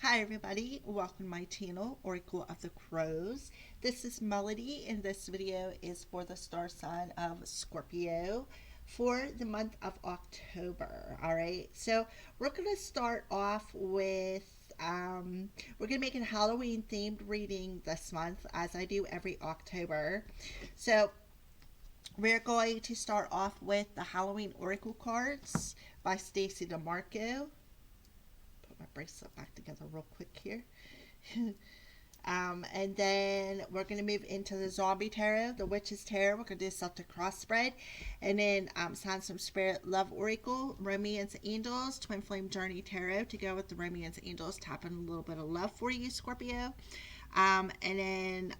Hi everybody, welcome to my channel, Oracle of the Crows. This is Melody and this video is for the star sign of Scorpio for the month of October. Alright, so we're going to start off with, we're going to make a Halloween themed reading this month as I do every October. So we're going to start off with the Halloween Oracle cards by Stacy DeMarco. My bracelet back together real quick here. And then we're going to move into the Zombie Tarot, the Witch's Tarot. We're going to do Celtic Cross Spread. And then Signs from Spirit, Love Oracle, Romance Angels, Twin Flame Journey Tarot to go with the Romance Angels, tapping a little bit of love for you, Scorpio. And then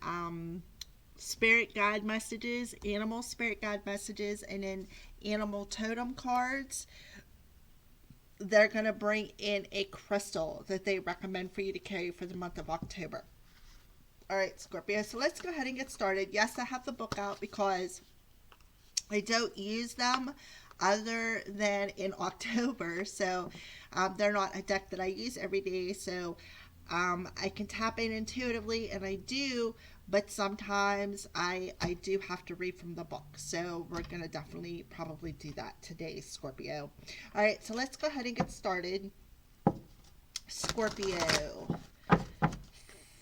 Spirit Guide Messages, Animal Spirit Guide Messages, and then Animal Totem cards. They're going to bring in a crystal that they recommend for you to carry for the month of October. All right, Scorpio, so let's go ahead and get started. Yes, I have the book out because I don't use them other than in October. So they're not a deck that I use every day. So I can tap in intuitively, and I do, but sometimes I do have to read from the book. So we're going to definitely probably do that today, Scorpio. All right, so let's go ahead and get started. Scorpio.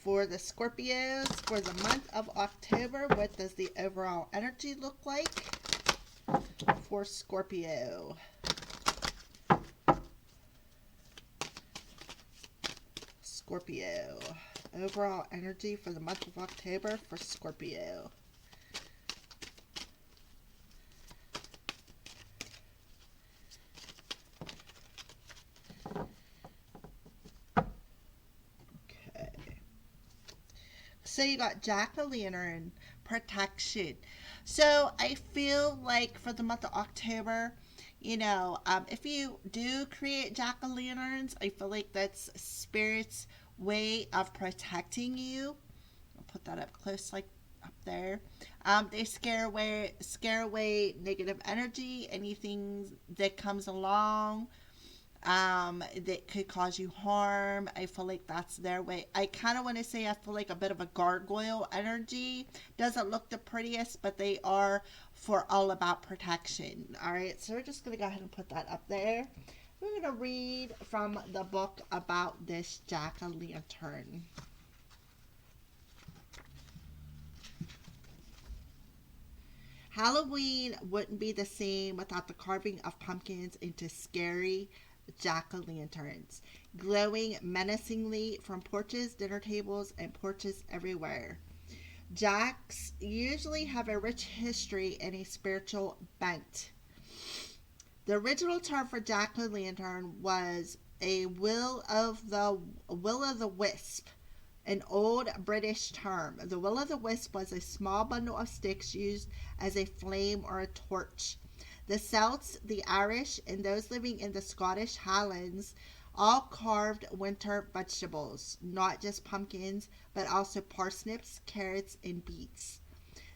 For the Scorpios, for the month of October, what does the overall energy look like for Scorpio? Scorpio. Overall energy for the month of October for Scorpio. Okay. So you got Jack-o'-lantern, protection. So I feel like for the month of October, if you do create jack-o'-lanterns, I feel like that's Spirit's way of protecting you. I'll put that up close, like up there. They scare away negative energy, anything that comes along that could cause you harm. I feel like that's their way. I kind of want to say I feel like a bit of a gargoyle energy. Doesn't look the prettiest, but they are for all about protection. All right, so we're just going to go ahead and put that up there. We're going to read from the book about this jack-o'-lantern. Halloween wouldn't be the same without the carving of pumpkins into scary jack-o'-lanterns, glowing menacingly from porches, dinner tables, and porches everywhere. Jacks usually have a rich history and a spiritual bent. The original term for jack-o'-lantern was a will-o'-the-wisp, an old British term. The will-o'-the-wisp was a small bundle of sticks used as a flame or a torch. The Celts, the Irish, and those living in the Scottish Highlands all carved winter vegetables, not just pumpkins, but also parsnips, carrots, and beets.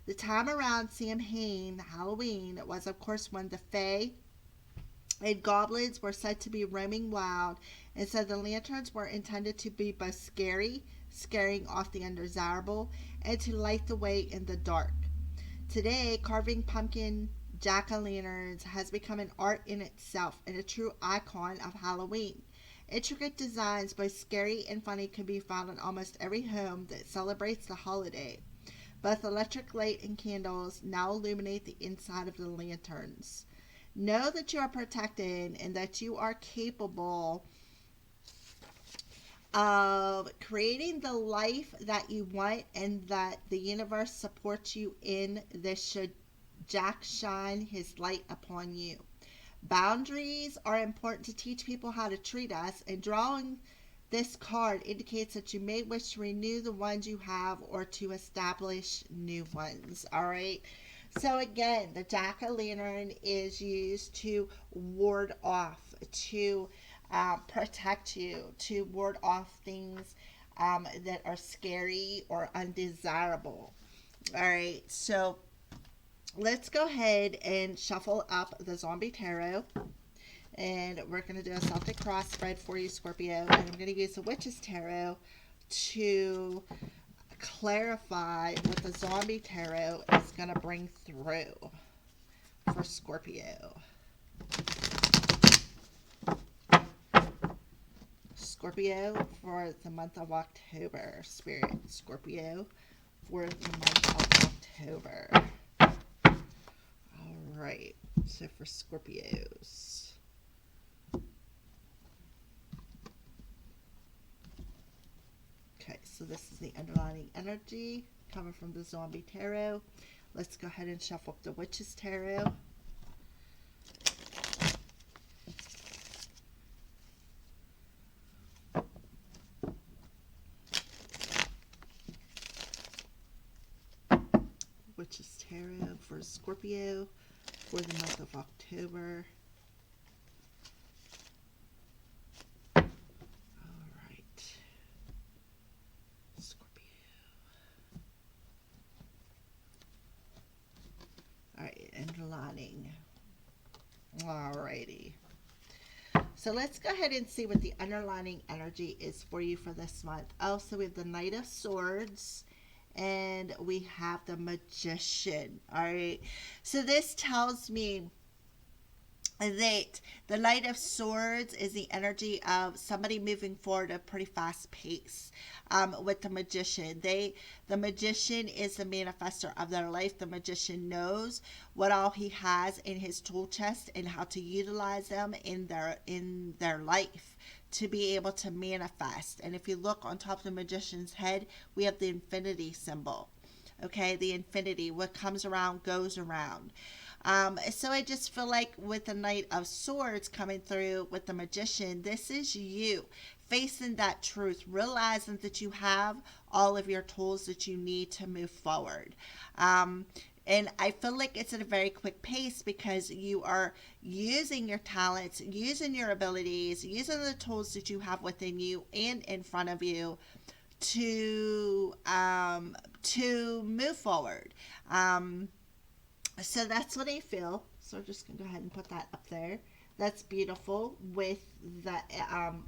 The time around Samhain, Halloween, was of course when the Fae and goblins were said to be roaming wild, and so the lanterns were intended to be both scary, scaring off the undesirable, and to light the way in the dark. Today, carving pumpkin jack-o'-lanterns has become an art in itself and a true icon of Halloween. Intricate designs, both scary and funny, can be found in almost every home that celebrates the holiday. Both electric light and candles now illuminate the inside of the lanterns. Know that you are protected and that you are capable of creating the life that you want, and that the universe supports you in this should Jack shine his light upon you. Boundaries are important to teach people how to treat us, and drawing this card indicates that you may wish to renew the ones you have or to establish new ones. All right. So again, the jack-o'-lantern is used to ward off, to protect you, to ward off things that are scary or undesirable. All right. So let's go ahead and shuffle up the Zombie Tarot. And we're going to do a Celtic cross spread for you, Scorpio. And I'm going to use the Witch's Tarot to clarify what the Zombie Tarot is going to bring through for Scorpio. Scorpio for the month of October. Spirit, Scorpio for the month of October. All right. So for Scorpios. Okay, so this is the underlying energy coming from the Zombie Tarot. Let's go ahead and shuffle up the Witch's Tarot. Witch's Tarot for Scorpio for the month of October. Underlining. Alrighty. So let's go ahead and see what the underlining energy is for you for this month. Oh, so we have the Knight of Swords and we have the Magician. Alright. So this tells me that the Knight of Swords is the energy of somebody moving forward at a pretty fast pace. With the Magician, the Magician is the manifestor of their life. The Magician knows what all he has in his tool chest and how to utilize them in their life to be able to manifest. And if you look on top of the Magician's head, we have the infinity symbol. Okay, the infinity, what comes around goes around. So I just feel like with the Knight of Swords coming through with the Magician, this is you facing that truth, realizing that you have all of your tools that you need to move forward. And I feel like it's at a very quick pace because you are using your talents, using your abilities, using the tools that you have within you and in front of you to move forward. So that's what I feel. So I'm just going to go ahead and put that up there. That's beautiful with the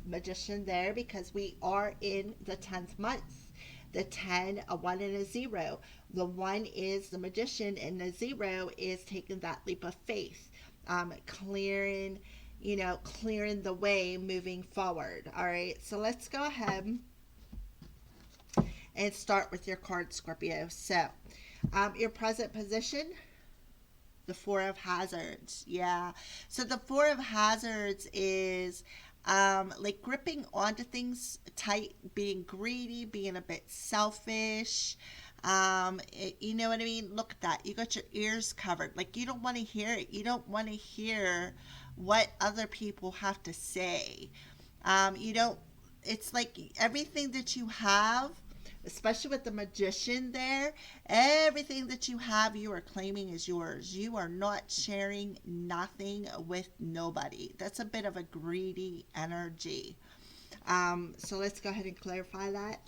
Magician there because we are in the 10th month. The 10, a 1 and a 0. The 1 is the Magician and the 0 is taking that leap of faith. Clearing the way moving forward. All right. So let's go ahead and start with your card, Scorpio. So your present position. The Four of Hazards. Yeah. So the Four of Hazards is like gripping onto things tight, being greedy, being a bit selfish. You know what I mean? Look at that. You got your ears covered. Like you don't want to hear it. You don't want to hear what other people have to say. You don't, it's like everything that you have, especially with the Magician there, everything that you have, you are claiming is yours. You are not sharing nothing with nobody. That's a bit of a greedy energy. So let's go ahead and clarify that.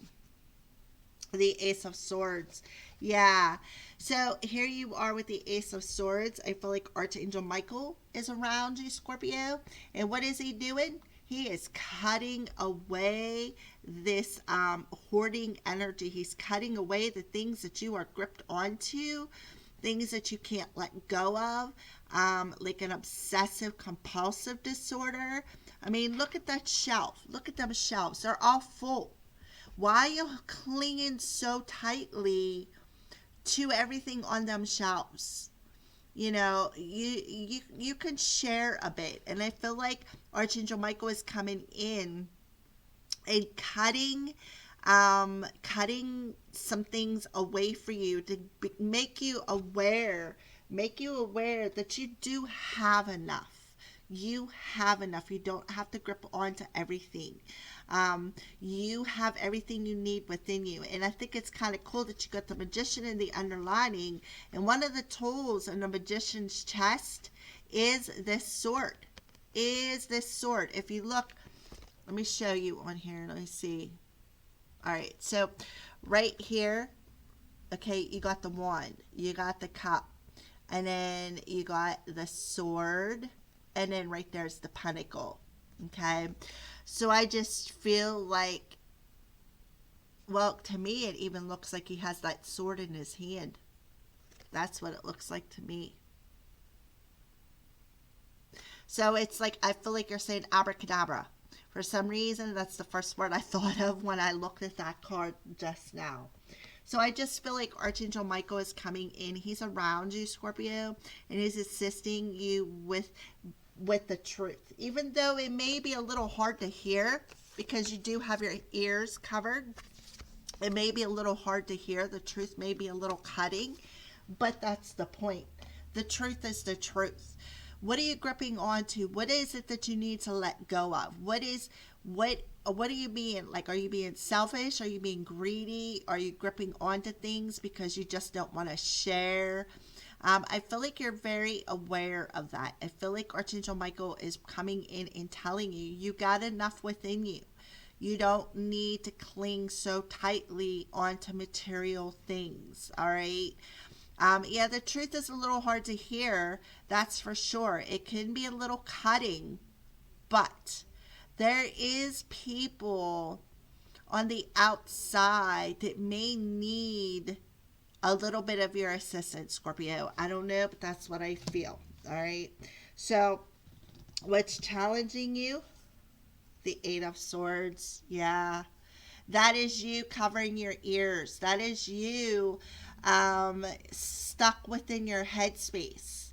The Ace of Swords. Yeah. So here you are with the Ace of Swords. I feel like Archangel Michael is around you, Scorpio. And what is he doing? He is cutting away this hoarding energy. He's cutting away the things that you are gripped onto, things that you can't let go of, like an obsessive compulsive disorder. I mean, look at that shelf. Look at them shelves. They're all full. Why are you clinging so tightly to everything on them shelves? You know, you can share a bit. And I feel like Archangel Michael is coming in and cutting some things away for you to make you aware that you do have enough. You have enough. You don't have to grip onto everything. You have everything you need within you. And I think it's kind of cool that you got the Magician in the underlining. And one of the tools in the Magician's chest is this sword. If you look, let me show you on here. Let me see. All right. So right here, okay, you got the wand. You got the cup. And then you got the sword. and then right there's the pentacle. Okay, so I just feel like, well, to me it even looks like he has that sword in his hand. That's what it looks like to me. So it's like, I feel like you're saying abracadabra. For some reason, that's the first word I thought of when I looked at that card just now. So I just feel like Archangel Michael is coming in. He's around you, Scorpio, and he's assisting you with the truth. Even though it may be a little hard to hear because you do have your ears covered, it may be a little hard to hear. The truth may be a little cutting, but that's the point. The truth is the truth. What are you gripping onto? What is it that you need to let go of? What are you being like? Are you being selfish? Are you being greedy? Are you gripping onto things because you just don't want to share? I feel like you're very aware of that. I feel like Archangel Michael is coming in and telling you, you got enough within you. You don't need to cling so tightly onto material things, all right? Yeah, the truth is a little hard to hear, that's for sure. It can be a little cutting, but there is people on the outside that may need a little bit of your assistance, Scorpio. I don't know, but that's what I feel. All right. So, what's challenging you? The Eight of Swords. Yeah. That is you covering your ears. That is you stuck within your headspace.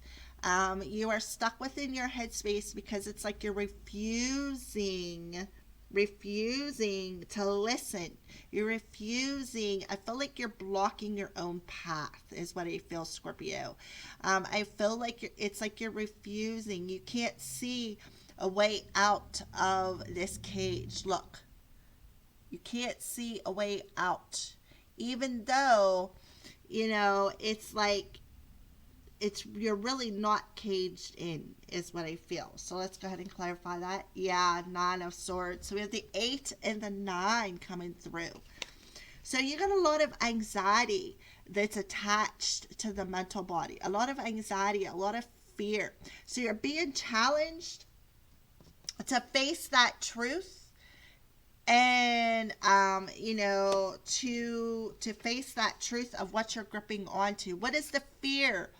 You are stuck within your headspace because it's like you're refusing to listen. You're refusing. I feel like you're blocking your own path is what I feel, Scorpio. I feel like it's like you're refusing. You can't see a way out of this cage. Look, you can't see a way out. Even though, it's like you're really not caged in is what I feel. So let's go ahead and clarify that. Yeah, Nine of Swords. So we have the 8 and the 9 coming through. So you got a lot of anxiety that's attached to the mental body. A lot of anxiety, a lot of fear. So you're being challenged to face that truth and to face that truth of what you're gripping onto. What is the fear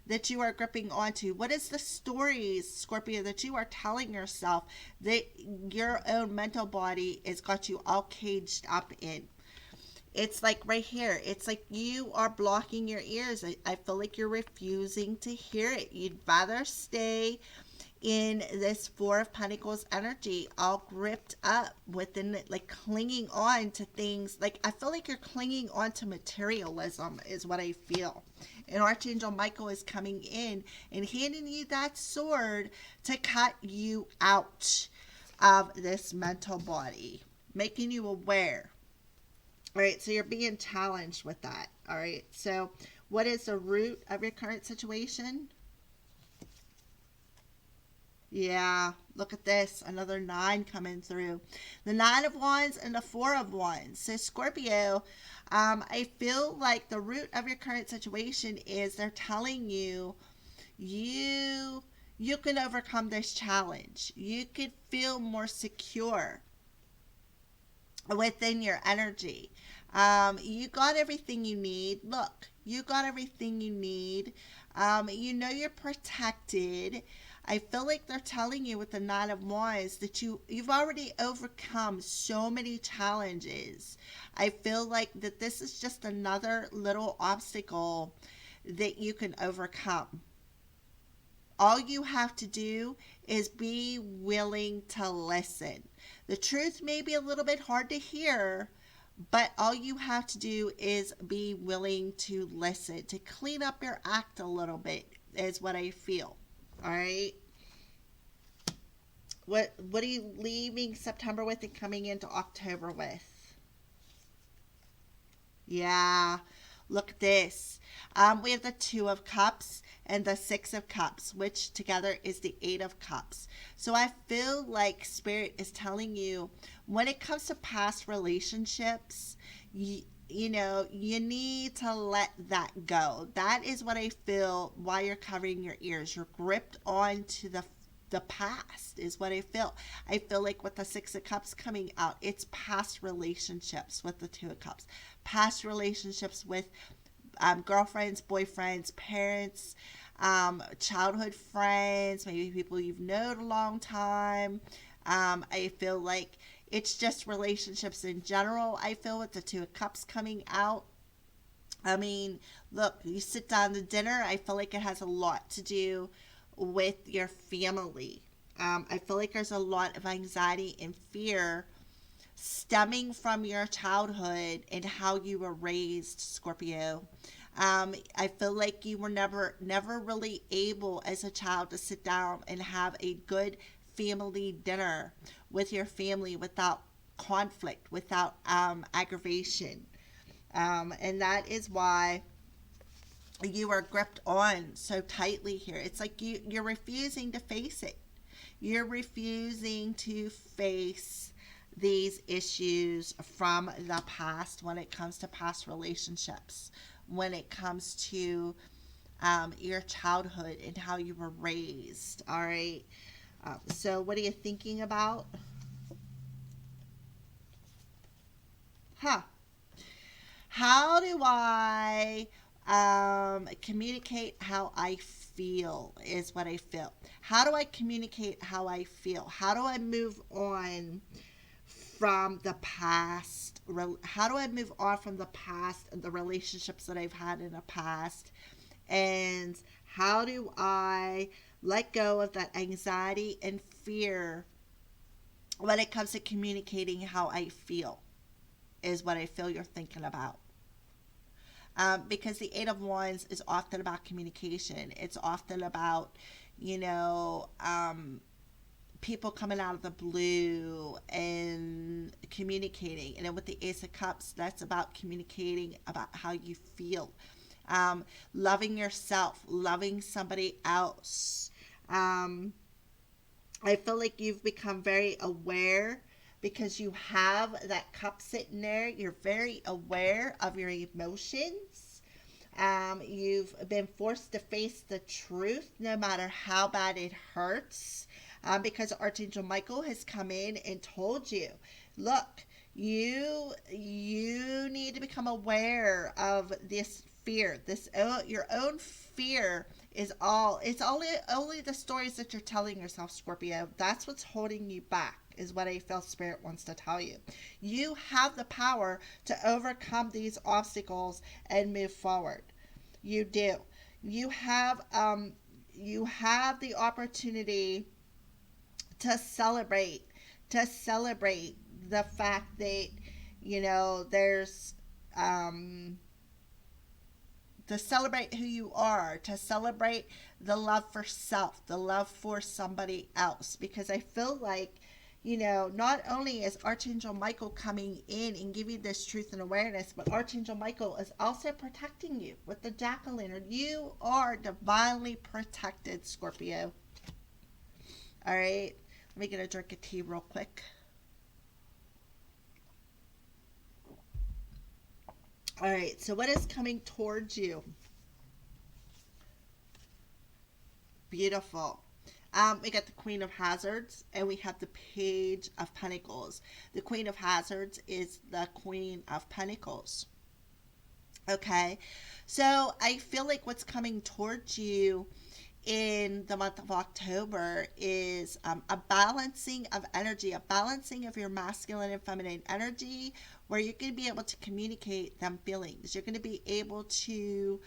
that you are gripping onto? What is the stories, Scorpio, that you are telling yourself that your own mental body has got you all caged up in? It's like right here, it's like you are blocking your ears. I feel like you're refusing to hear it. You'd rather stay in this Four of Pentacles energy, all gripped up within it, like clinging on to things. Like I feel like you're clinging on to materialism is what I feel. And Archangel Michael is coming in and handing you that sword to cut you out of this mental body, making you aware. All right, so you're being challenged with that. All right, so what is the root of your current situation? Yeah, look at this. Another 9 coming through. The 9 of Wands and the 4 of Wands. So Scorpio, I feel like the root of your current situation is they're telling you, you can overcome this challenge. You could feel more secure within your energy. You got everything you need. Look, you got everything you need. You're protected. I feel like they're telling you with the 9 of Wands that you've already overcome so many challenges. I feel like that this is just another little obstacle that you can overcome. All you have to do is be willing to listen. The truth may be a little bit hard to hear, but all you have to do is be willing to listen, to clean up your act a little bit is what I feel. All right. What are you leaving September with and coming into October with? Yeah. Look at this. We have the 2 of Cups and the 6 of Cups, which together is the 8 of Cups. So I feel like Spirit is telling you when it comes to past relationships, you need to let that go. That is what I feel why you're covering your ears. You're gripped onto the past is what I feel. I feel like with the Six of Cups coming out, it's past relationships with the Two of Cups, past relationships with girlfriends, boyfriends, parents, childhood friends, maybe people you've known a long time. I feel like it's just relationships in general. I feel with the Two of Cups coming out. I mean, look, you sit down to dinner, I feel like it has a lot to do with your family. I feel like there's a lot of anxiety and fear stemming from your childhood and how you were raised, Scorpio. I feel like you were never really able as a child to sit down and have a good family dinner with your family without conflict, without aggravation. And that is why you are gripped on so tightly here. It's like you're refusing to face it. You're refusing to face these issues from the past when it comes to past relationships, when it comes to your childhood and how you were raised. All right. So, what are you thinking about? Huh. How do I communicate how I feel is what I feel. How do I communicate how I feel? How do I move on from the past? How do I move on from the past and the relationships that I've had in the past? And how do I let go of that anxiety and fear when it comes to communicating how I feel? Is what I feel you're thinking about. Because the Eight of Wands is often about communication. It's often about, you know, people coming out of the blue and communicating. And then with the Ace of Cups, that's about communicating about how you feel. Loving yourself, loving somebody else. I feel like you've become very aware because you have that cup sitting there. You're very aware of your emotions. You've been forced to face the truth no matter how bad it hurts, because Archangel Michael has come in and told you, look, you need to become aware of this fear, this your own fear is all. It's only the stories that you're telling yourself, Scorpio. That's what's holding you back, is what I feel Spirit wants to tell you. You have the power to overcome these obstacles and move forward. You do. You have the opportunity to celebrate the fact that there's to celebrate who you are, to celebrate the love for self, the love for somebody else. Because I feel like, not only is Archangel Michael coming in and giving this truth and awareness, but Archangel Michael is also protecting you with the jack-o'-lantern. You are divinely protected, Scorpio. All right, let me get a drink of tea real quick. All right, so what is coming towards you? Beautiful. We got the Queen of Hazards and we have the Page of Pentacles. The Queen of Hazards is the Queen of Pentacles. Okay, so I feel like what's coming towards you in the month of October is a balancing of energy, a balancing of your masculine and feminine energy, where you're going to be able to communicate them feelings. You're going to be able to,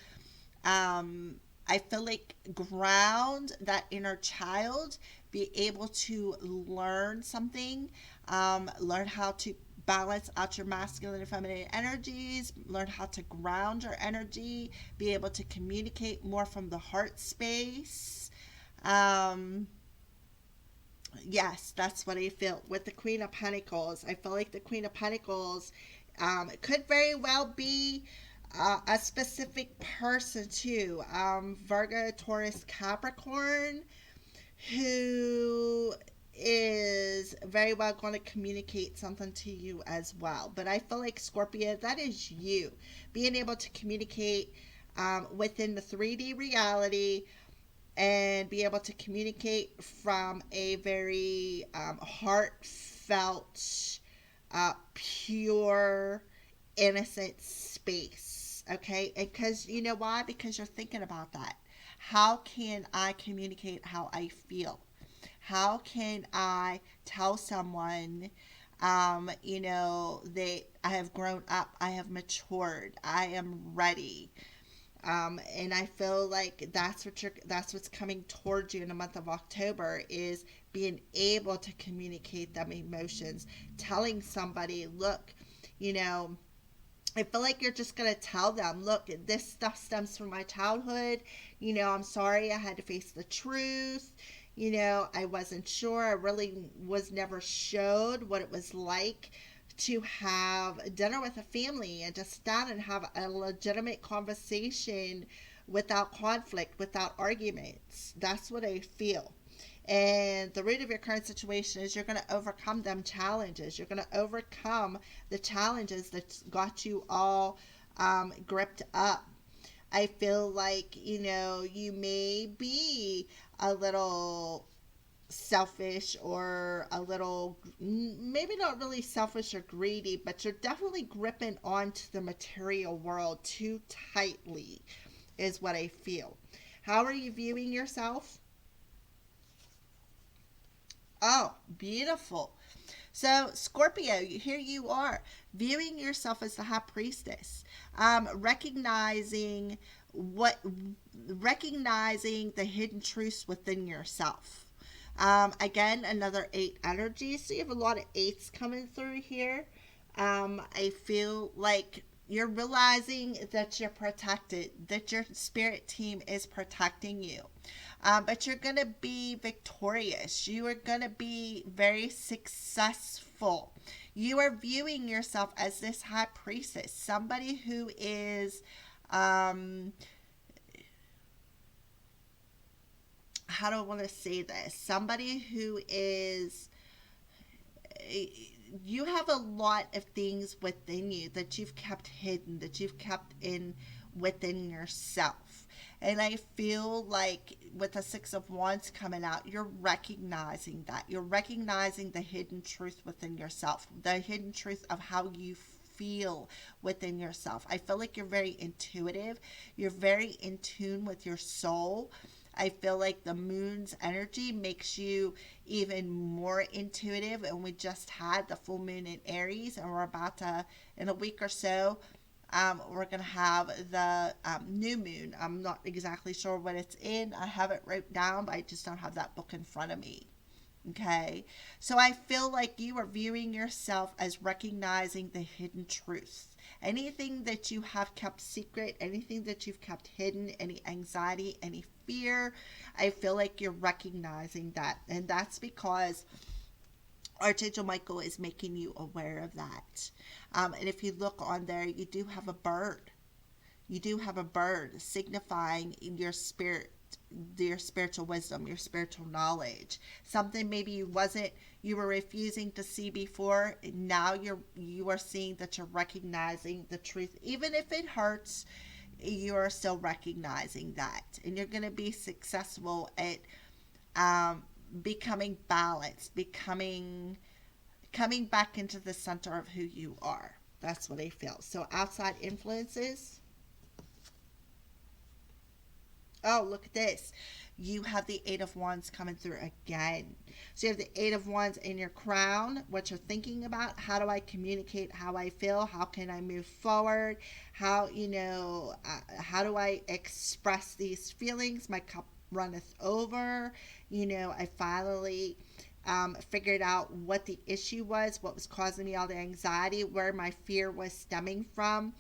I feel like, ground that inner child, be able to learn something, learn how to balance out your masculine and feminine energies, learn how to ground your energy, be able to communicate more from the heart space. Yes, that's what I feel with the Queen of Pentacles. I feel like the Queen of Pentacles could very well be a specific person too, Virgo, Taurus, Capricorn, who is very well going to communicate something to you as well. But I feel like, Scorpio, that is you being able to communicate within the 3D reality and be able to communicate from a very heartfelt, pure, innocent space. Okay. And because you know why? Because you're thinking about that. How can I communicate how I feel? How can I tell someone, that I have grown up, I have matured, I am ready? And I feel like that's what's coming towards you in the month of October is being able to communicate them emotions, telling somebody, look, you know, I feel like you're just going to tell them, look, this stuff stems from my childhood. I'm sorry I had to face the truth. I wasn't sure. I really was never showed what it was like to have dinner with a family and to sit down and have a legitimate conversation without conflict, without arguments. That's what I feel. And the root of your current situation is you're going to overcome them challenges. You're going to overcome the challenges that got you all gripped up. I feel like, you may be a little selfish or a little, maybe not really selfish or greedy, but you're definitely gripping onto the material world too tightly, is what I feel. How are you viewing yourself? Oh, beautiful. So, Scorpio, here you are, viewing yourself as the high priestess, what, recognizing the hidden truths within yourself. Again, another eight energy. So you have a lot of eights coming through here. I feel like you're realizing that you're protected, that your spirit team is protecting you. But you're going to be victorious. You are going to be very successful. You are viewing yourself as this high priestess, somebody who is, how do I want to say this? Somebody who is, you have a lot of things within you that you've kept hidden, that you've kept in within yourself. And I feel like with the Six of Wands coming out, you're recognizing that. You're recognizing the hidden truth within yourself, the hidden truth of how you feel within yourself. I feel like you're very intuitive. You're very in tune with your soul. I feel like the moon's energy makes you even more intuitive. And we just had the full moon in Aries, and we're about to, in a week or so, we're going to have the new moon. I'm not exactly sure what it's in. I have it wrote down, but I just don't have that book in front of me. Okay. So I feel like you are viewing yourself as recognizing the hidden truths. Anything that you have kept secret, anything that you've kept hidden, any anxiety, any fear, I feel like you're recognizing that. And that's because Archangel Michael is making you aware of that. And if you look on there, you do have a bird. You do have a bird signifying your spirit, your spiritual wisdom, your spiritual knowledge. Something maybe you were refusing to see before. Now you are seeing that you're recognizing the truth, even if it hurts. You are still recognizing that, and you're going to be successful at becoming balanced, coming back into the center of who you are. That's what I feel. So outside influences. Oh, look at this. You have the Eight of Wands coming through again. So you have the Eight of Wands in your crown, what you're thinking about. How do I communicate how I feel? How can I move forward? How do I express these feelings? My cup runneth over. I finally figured out what the issue was, what was causing me all the anxiety, where my fear was stemming from.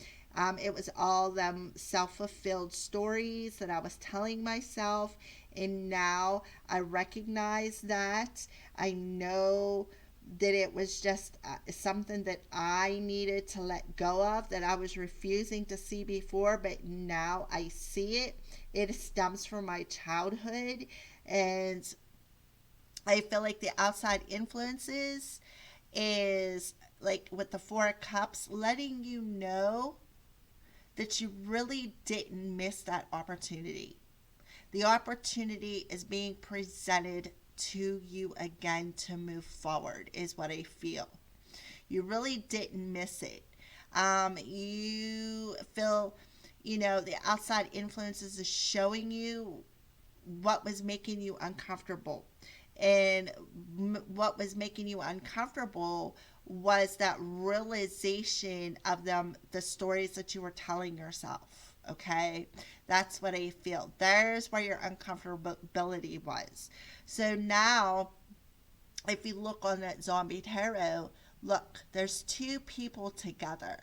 It was all them self-fulfilled stories that I was telling myself, and now I recognize that. I know that it was just something that I needed to let go of, that I was refusing to see before, but now I see it. It stems from my childhood, and I feel like the outside influences is like with the Four of Cups, letting you know that you really didn't miss that opportunity. The opportunity is being presented to you again to move forward, is what I feel. You really didn't miss it. You feel, the outside influences is showing you what was making you uncomfortable. And what was making you uncomfortable was that realization of the stories that you were telling yourself. Okay, that's what I feel. There's where your uncomfortability was. So now, if you look on that zombie tarot, look, there's two people together.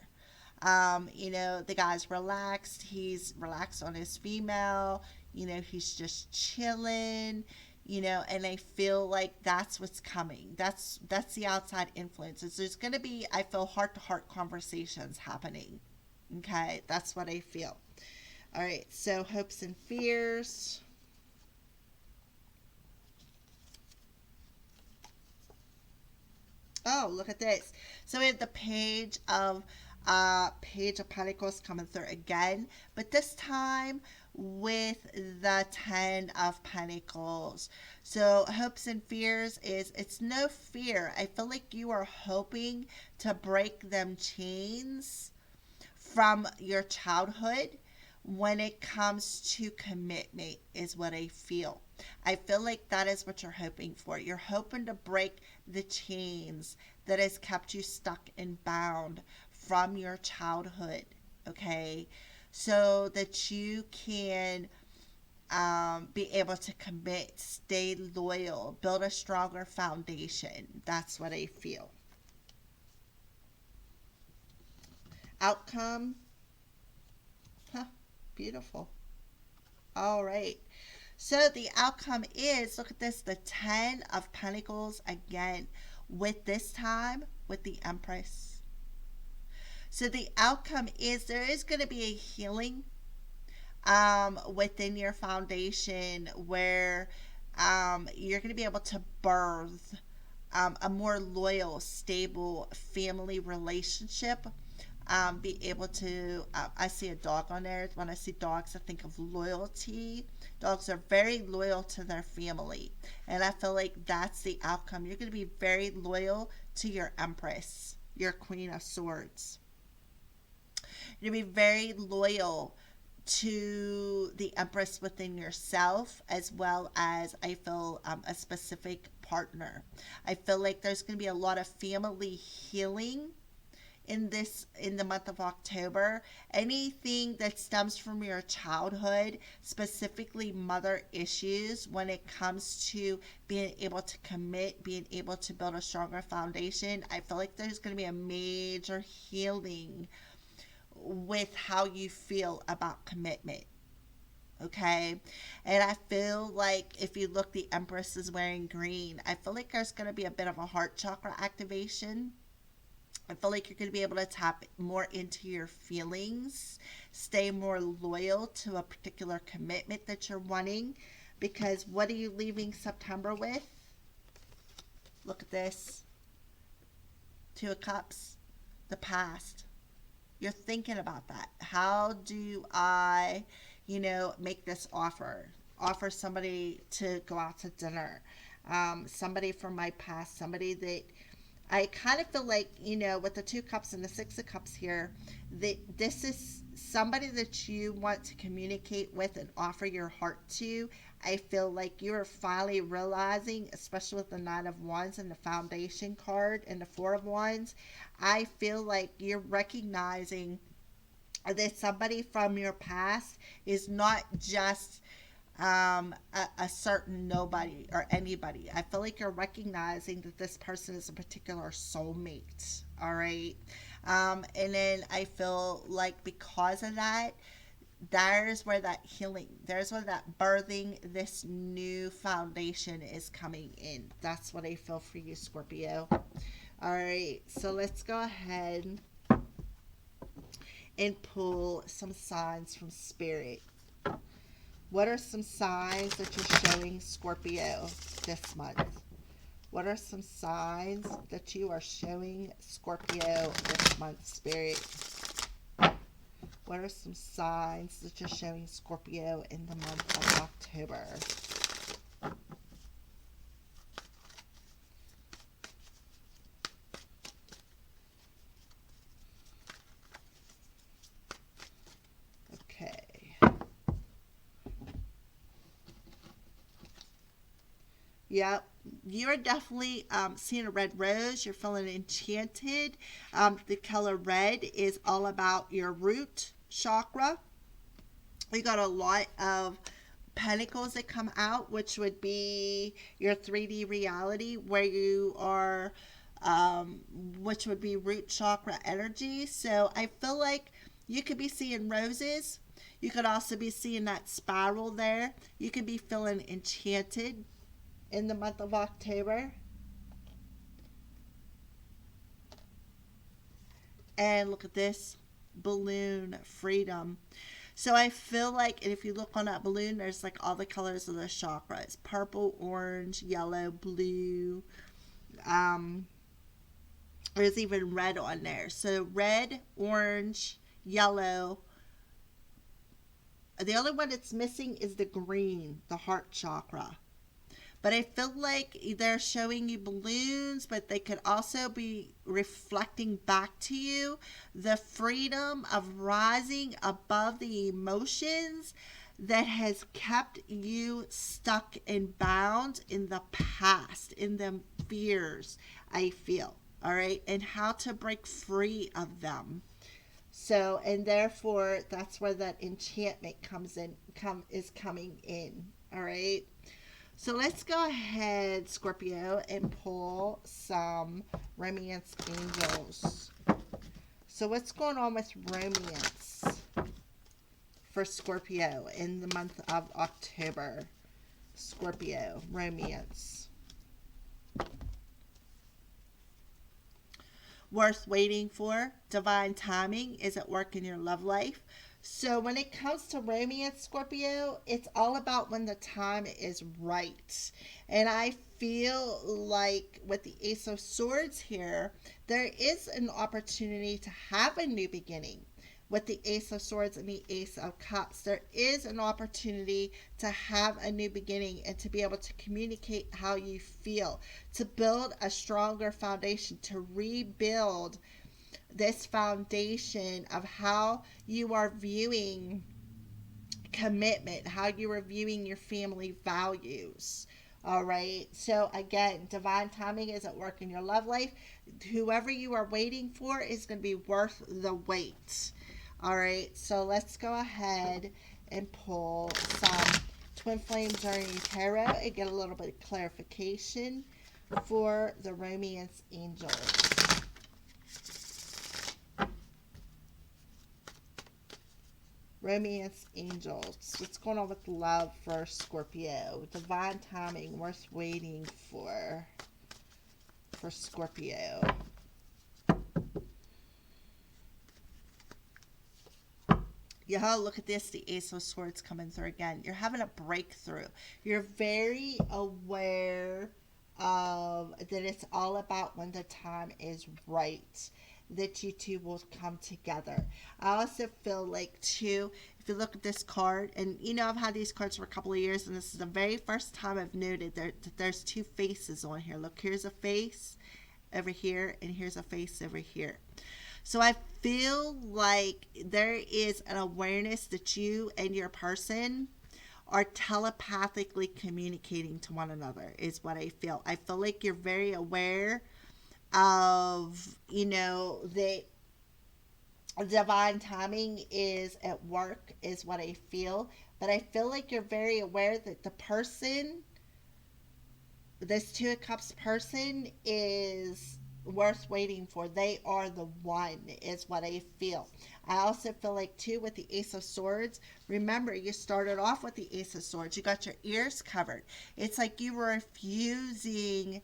The guy's relaxed. He's relaxed on his female. He's just chilling. And I feel like that's what's coming. That's the outside influences. There's going to be, I feel, heart to heart conversations happening. Okay, that's what I feel. All right, so hopes and fears. Oh, look at this. So we have the Page of Pentacles coming through again, but this time with the Ten of Pentacles. So hopes and fears is, it's no fear. I feel like you are hoping to break them chains from your childhood when it comes to commitment, is what I feel. I feel like that is what you're hoping for. You're hoping to break the chains that has kept you stuck and bound from your childhood, okay? So that you can be able to commit, stay loyal, build a stronger foundation. That's what I feel. Outcome. Huh, beautiful. All right. So the outcome is, look at this, the Ten of Pentacles again, with this time with the Empress. So the outcome is there is going to be a healing within your foundation where you're going to be able to birth a more loyal, stable family relationship. Be able to, I see a dog on there. When I see dogs, I think of loyalty. Dogs are very loyal to their family. And I feel like that's the outcome. You're going to be very loyal to your Empress, your Queen of Swords. You're going to be very loyal to the Empress within yourself, as well as, I feel, a specific partner. I feel like there's going to be a lot of family healing in the month of October. Anything that stems from your childhood, specifically mother issues, when it comes to being able to commit, being able to build a stronger foundation, I feel like there's going to be a major healing with how you feel about commitment. Okay, and I feel like if you look, the Empress is wearing green. I feel like there's going to be a bit of a heart chakra activation. I feel like you're going to be able to tap more into your feelings, stay more loyal to a particular commitment that you're wanting. Because what are you leaving September with? Look at this. Two of Cups. The past. You're thinking about that. How do I, make this offer? Offer somebody to go out to dinner. Somebody from my past. Somebody that I kind of feel like, with the Two Cups and the Six of Cups here, that this is somebody that you want to communicate with and offer your heart to. I feel like you're finally realizing, especially with the Nine of Wands and the Foundation card and the Four of Wands, I feel like you're recognizing that somebody from your past is not just a certain nobody or anybody. I feel like you're recognizing that this person is a particular soulmate. All right. And then I feel like because of that, there's where that healing, there's where that birthing this new foundation is coming in. That's what I feel for you, Scorpio. All right. So let's go ahead and pull some signs from Spirit. What are some signs that you're showing Scorpio this month? What are some signs that you are showing Scorpio this month, Spirit? What are some signs that you're showing Scorpio in the month of October? Okay. Yep. You're definitely seeing a red rose. You're feeling enchanted. The color red is all about your root chakra. You got a lot of pentacles that come out, which would be your 3D reality, where you are, which would be root chakra energy. So I feel like you could be seeing roses. You could also be seeing that spiral there. You could be feeling enchanted in the month of October. And look at this balloon freedom. So I feel like, and if you look on that balloon, there's like all the colors of the chakras: purple, orange, yellow, blue. Um, there's even red on there. So red, orange, yellow. The only one that's missing is the green, the heart chakra. But I feel like they're showing you balloons, but they could also be reflecting back to you the freedom of rising above the emotions that has kept you stuck and bound in the past, in the fears, I feel. All right. And how to break free of them. So, and therefore, that's where that enchantment is coming in. All right. So let's go ahead, Scorpio, and pull some romance angels. So what's going on with romance for Scorpio in the month of October? Scorpio, romance. Worth waiting for. Divine timing is at work in your love life. So when it comes to romance, Scorpio, it's all about when the time is right. And I feel like with the Ace of Swords here, there is an opportunity to have a new beginning. With the Ace of Swords and the Ace of Cups, there is an opportunity to have a new beginning and to be able to communicate how you feel, to build a stronger foundation, to rebuild this foundation of how you are viewing commitment, how you are viewing your family values. All right. So, again, divine timing is at work in your love life. Whoever you are waiting for is going to be worth the wait. All right. So, let's go ahead and pull some Twin Flame Journey Tarot and get a little bit of clarification for the romance angels. Romance angels. What's going on with love for Scorpio? Divine timing worth waiting for Scorpio. Yeah, look at this. The Ace of Swords coming through again. You're having a breakthrough. You're very aware of that it's all about when the time is right, that you two will come together. I also feel like, too, if you look at this card, and you know I've had these cards for a couple of years, and this is the very first time I've noted that there's two faces on here. Look, here's a face over here, and here's a face over here. So I feel like there is an awareness that you and your person are telepathically communicating to one another, is what I feel. I feel like you're very aware of, that divine timing is at work, is what I feel. But I feel like you're very aware that the person, this Two of Cups person, is worth waiting for. They are the one, is what I feel. I also feel like, too, with the Ace of Swords, remember, you started off with the Ace of Swords. You got your ears covered. It's like you were refusing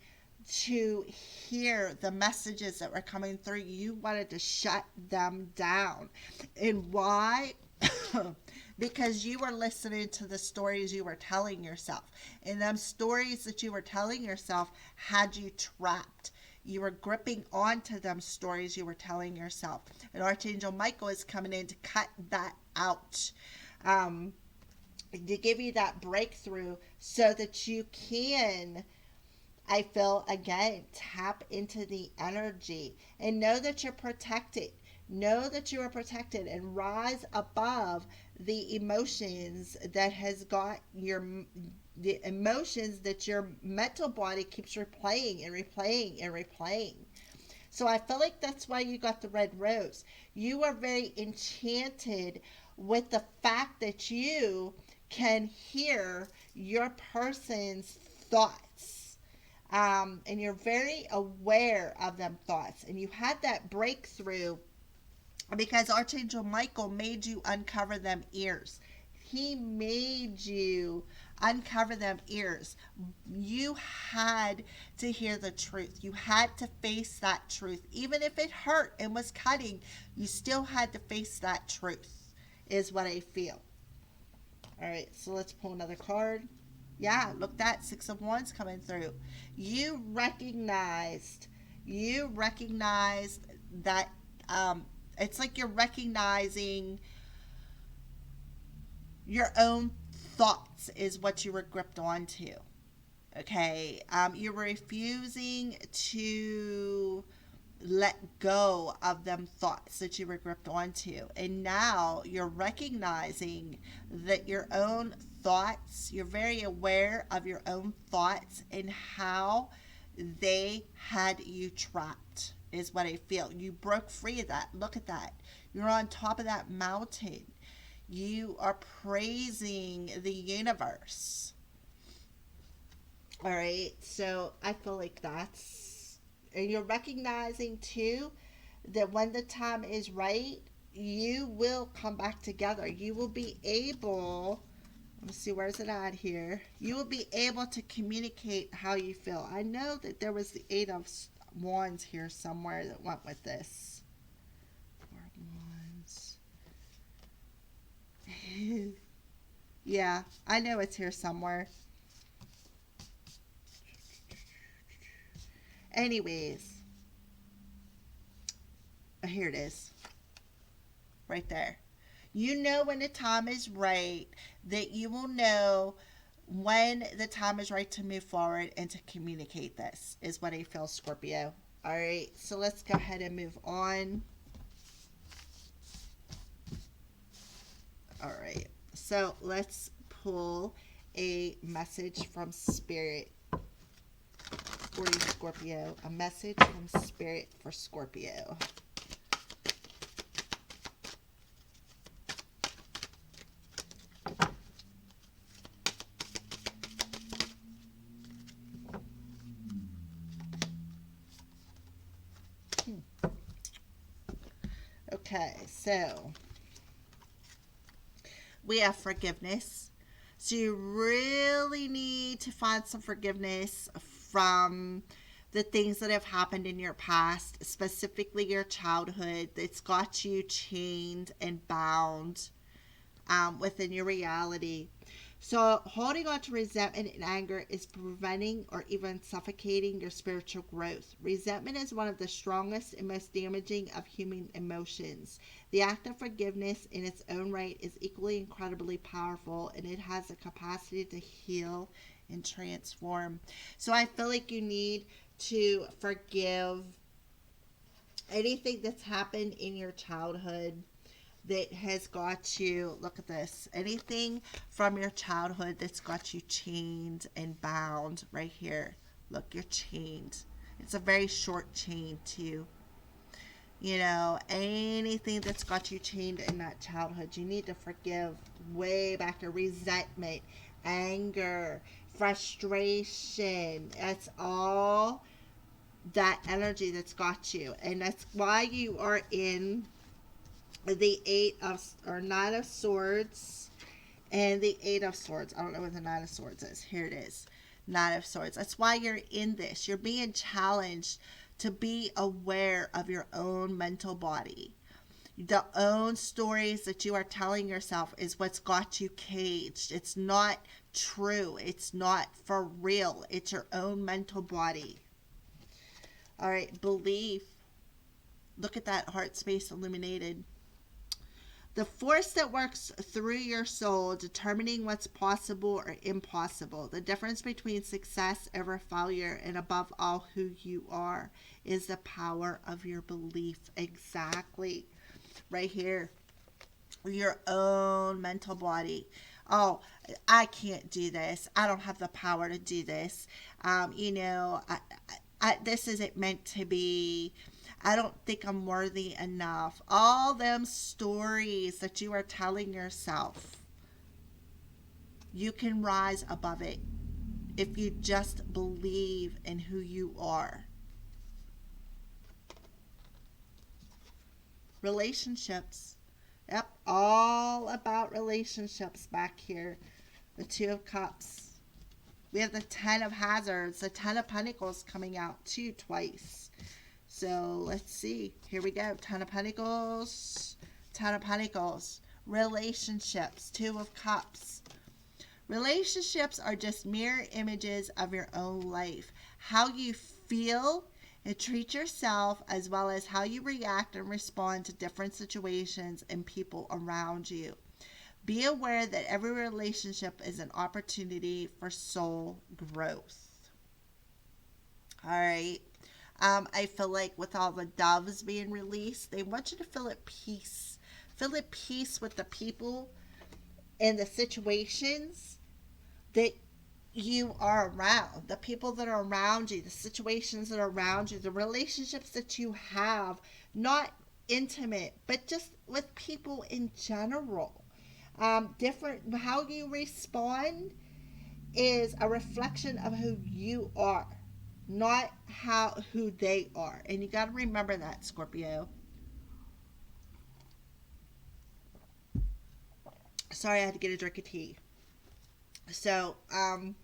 to hear the messages that were coming through. You wanted to shut them down. And why? Because you were listening to the stories you were telling yourself. And them stories that you were telling yourself had you trapped. You were gripping onto them stories you were telling yourself. And Archangel Michael is coming in to cut that out. To give you that breakthrough so that you can, I feel, again, tap into the energy and know that you're protected. Know that you are protected and rise above the emotions that has got the emotions that your mental body keeps replaying and replaying and replaying. So I feel like that's why you got the red rose. You are very enchanted with the fact that you can hear your person's thoughts. And you're very aware of them thoughts. And you had that breakthrough because Archangel Michael made you uncover them ears. He made you uncover them ears. You had to hear the truth. You had to face that truth. Even if it hurt and was cutting, you still had to face that truth, is what I feel. All right, so let's pull another card. Yeah, look, that Six of Wands coming through. You recognized that it's like you're recognizing your own thoughts is what you were gripped onto. Okay, you were refusing to let go of them thoughts that you were gripped onto, and now you're recognizing that your own thoughts, you're very aware of your own thoughts and how they had you trapped, is what I feel. You broke free of that. Look at that. You're on top of that mountain. You are praising the universe. All right, so I feel like that's, and you're recognizing too that when the time is right, you will come back together. You will be able, let's see, where's it at here? You will be able to communicate how you feel. I know that there was the Eight of Wands here somewhere that went with this. Four of Wands. Yeah, I know it's here somewhere. Anyways, here it is. Right there. You know when the time is right, that you will know when the time is right to move forward and to communicate this, is what I feel, Scorpio. All right, so let's go ahead and move on. All right, so let's pull a message from Spirit for you, Scorpio. A message from Spirit for Scorpio. Okay, so we have forgiveness. So you really need to find some forgiveness from the things that have happened in your past, specifically your childhood, that's got you chained and bound within your reality. So holding on to resentment and anger is preventing or even suffocating your spiritual growth. Resentment is one of the strongest and most damaging of human emotions. The act of forgiveness in its own right is equally incredibly powerful, and it has the capacity to heal and transform. So I feel like you need to forgive anything that's happened in your childhood that has got you, look at this, anything from your childhood that's got you chained and bound right here. Look, you're chained. It's a very short chain too. You know, anything that's got you chained in that childhood, you need to forgive way back to resentment, anger, frustration. That's all that energy that's got you. And that's why you are in the Eight of, or Nine of Swords and the Eight of Swords. I don't know what the Nine of Swords is. Here it is. Nine of Swords. That's why you're in this. You're being challenged to be aware of your own mental body. The own stories that you are telling yourself is what's got you caged. It's not true. It's not for real. It's your own mental body. All right, belief. Look at that heart space illuminated. The force that works through your soul, determining what's possible or impossible. The difference between success over failure, and above all, who you are, is the power of your belief. Exactly. Right here. Your own mental body. Oh, I can't do this. I don't have the power to do this. This isn't meant to be. I don't think I'm worthy enough. All them stories that you are telling yourself, you can rise above it if you just believe in who you are. Relationships. Yep, all about relationships back here. The Two of Cups. We have the Ten of Hazards, the Ten of Pentacles coming out too twice. So let's see. Here we go. Ten of Pentacles. Ten of Pentacles. Relationships. Two of Cups. Relationships are just mirror images of your own life. How you feel and treat yourself, as well as how you react and respond to different situations and people around you. Be aware that every relationship is an opportunity for soul growth. All right. I feel like with all the doves being released, they want you to feel at peace. Feel at peace with the people and the situations that you are around, the people that are around you, the situations that are around you, the relationships that you have, not intimate, but just with people in general. Different, how you respond is a reflection of who you are, not who they are. And you got to remember that, Scorpio. Sorry, I had to get a drink of tea. So, how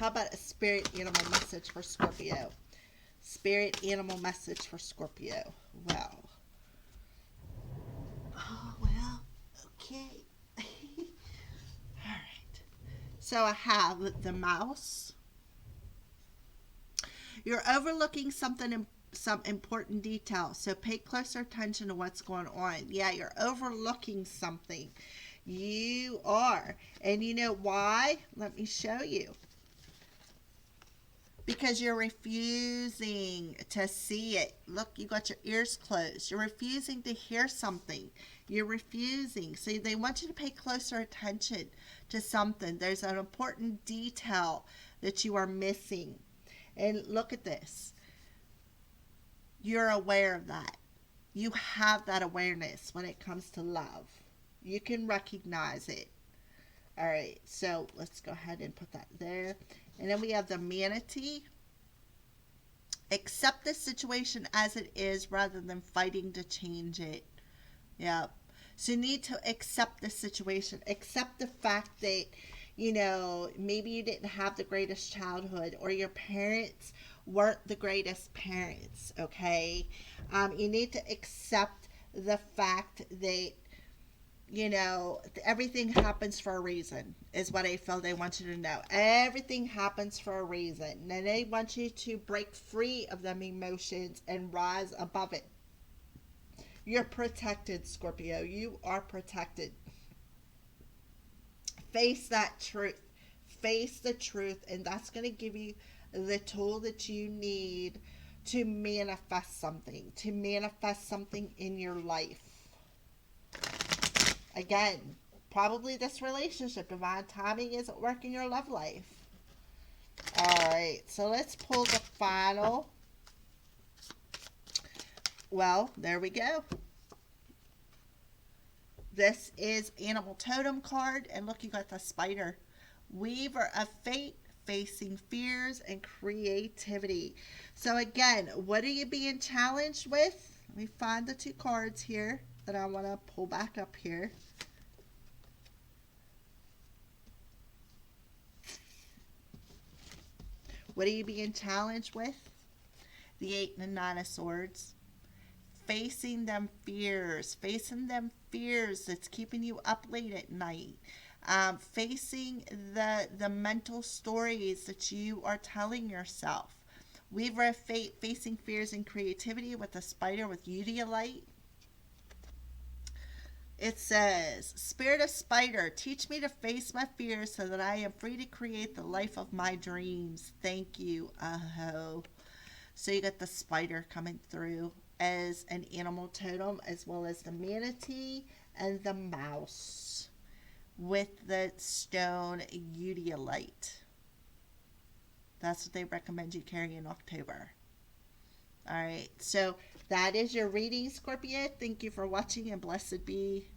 about a spirit animal message for Scorpio? Spirit animal message for Scorpio. Well. Oh, well, okay. All right. So I have the mouse. You're overlooking some important detail, so pay closer attention to what's going on. Yeah, you're overlooking something. You are. And you know why? Let me show you. Because you're refusing to see it. Look, you got your ears closed. You're refusing to hear something. You're refusing. So they want you to pay closer attention to something. There's an important detail that you are missing. And look at this. You're aware of that. You have that awareness when it comes to love. You can recognize it. All right, so let's go ahead and put that there. And then we have the manatee. Accept the situation as it is rather than fighting to change it. Yep. So you need to accept the situation. Accept the fact that, maybe you didn't have the greatest childhood, or your parents weren't the greatest parents, okay? You need to accept the fact that everything happens for a reason, is what I feel they want you to know. Everything happens for a reason. And they want you to break free of them emotions and rise above it. You're protected, Scorpio. You are protected. Face that truth. Face the truth, and that's going to give you the tool that you need to manifest something in your life. Again, probably this relationship, divine timing, isn't working your love life. Alright, so let's pull the final. Well, there we go. This is Animal Totem card, and look, you got the spider. Weaver of fate, facing fears and creativity. So again, what are you being challenged with? Let me find the two cards here that I want to pull back up here. What are you being challenged with? The 8 and the 9 of Swords. Facing them fears that's keeping you up late at night. Facing the mental stories that you are telling yourself. Weaver of Fate, facing fears and creativity with a spider with Udilite. It says, Spirit of Spider, teach me to face my fears so that I am free to create the life of my dreams. Thank you, Aho. So you got the spider coming through as an animal totem, as well as the manatee and the mouse with the stone Udilite. That's what they recommend you carry in October. All right, so that is your reading, Scorpio. Thank you for watching, and blessed be.